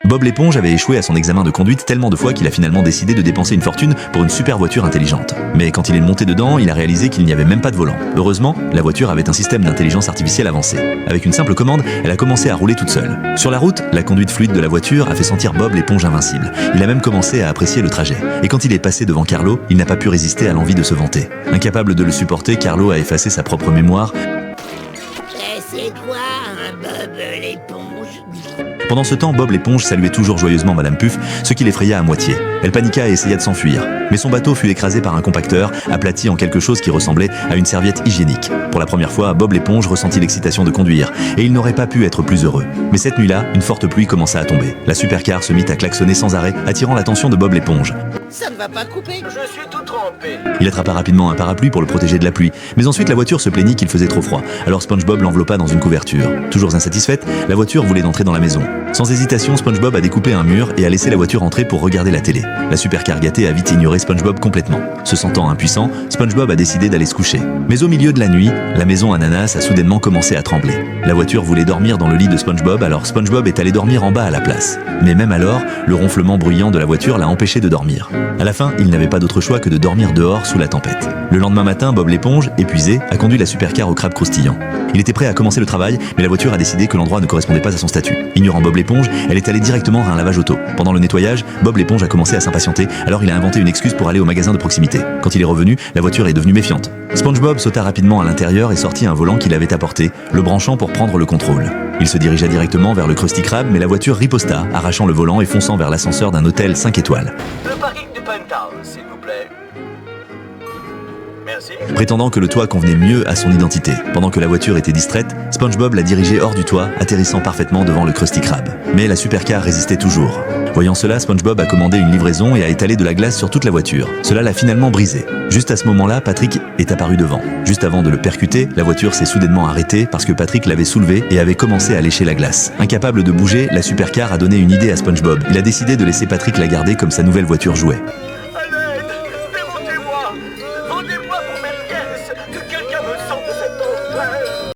Bob l'éponge avait échoué à son examen de conduite tellement de fois qu'il a finalement décidé de dépenser une fortune pour une super voiture intelligente. Mais quand il est monté dedans, il a réalisé qu'il n'y avait même pas de volant. Heureusement, la voiture avait un système d'intelligence artificielle avancé. Avec une simple commande, elle a commencé à rouler toute seule. Sur la route, la conduite fluide de la voiture a fait sentir Bob l'éponge invincible. Il a même commencé à apprécier le trajet. Et quand il est passé devant Carlo, il n'a pas pu résister à l'envie de se vanter. Incapable de le supporter, Carlo a effacé sa propre mémoire. C'est quoi un Bob l'éponge? Pendant ce temps, Bob l'éponge saluait toujours joyeusement Madame Puff, ce qui l'effraya à moitié. Elle paniqua et essaya de s'enfuir. Mais son bateau fut écrasé par un compacteur, aplati en quelque chose qui ressemblait à une serviette hygiénique. Pour la première fois, Bob l'éponge ressentit l'excitation de conduire, et il n'aurait pas pu être plus heureux. Mais cette nuit-là, une forte pluie commença à tomber. La supercar se mit à klaxonner sans arrêt, attirant l'attention de Bob l'éponge. Ça ne va pas couper. Je suis tout trempé. Il attrapa rapidement un parapluie pour le protéger de la pluie, mais ensuite la voiture se plaignit qu'il faisait trop froid. Alors SpongeBob l'enveloppa dans une couverture. Toujours insatisfaite, la voiture voulait entrer dans la maison. Sans hésitation, SpongeBob a découpé un mur et a laissé la voiture entrer pour regarder la télé. La supercar gâtée a vite ignoré SpongeBob complètement. Se sentant impuissant, SpongeBob a décidé d'aller se coucher. Mais au milieu de la nuit, la maison Ananas a soudainement commencé à trembler. La voiture voulait dormir dans le lit de SpongeBob, alors SpongeBob est allé dormir en bas à la place. Mais même alors, le ronflement bruyant de la voiture l'a empêché de dormir. À la fin, il n'avait pas d'autre choix que de dormir dehors sous la tempête. Le lendemain matin, Bob l'éponge, épuisé, a conduit la supercar au crabe croustillant. Il était prêt à commencer le travail, mais la voiture a décidé que l'endroit ne correspondait pas à son statut. Ignorant Bob l'éponge, elle est allée directement à un lavage auto. Pendant le nettoyage, Bob l'éponge a commencé à s'impatienter, alors il a inventé une excuse pour aller au magasin de proximité. Quand il est revenu, la voiture est devenue méfiante. SpongeBob sauta rapidement à l'intérieur et sortit un volant qu'il avait apporté, le branchant pour prendre le contrôle. Il se dirigea directement vers le Krusty Krab, mais la voiture riposta, arrachant le volant et fonçant vers l'ascenseur d'un hôtel 5 étoiles. Le parking du Penthouse, s'il vous plaît. Merci. Prétendant que le toit convenait mieux à son identité. Pendant que la voiture était distraite, SpongeBob l'a dirigée hors du toit, atterrissant parfaitement devant le Krusty Krab. Mais la supercar résistait toujours. Voyant cela, SpongeBob a commandé une livraison et a étalé de la glace sur toute la voiture. Cela l'a finalement brisée. Juste à ce moment-là, Patrick est apparu devant. Juste avant de le percuter, la voiture s'est soudainement arrêtée parce que Patrick l'avait soulevé et avait commencé à lécher la glace. Incapable de bouger, la supercar a donné une idée à SpongeBob. Il a décidé de laisser Patrick la garder comme sa nouvelle voiture jouet.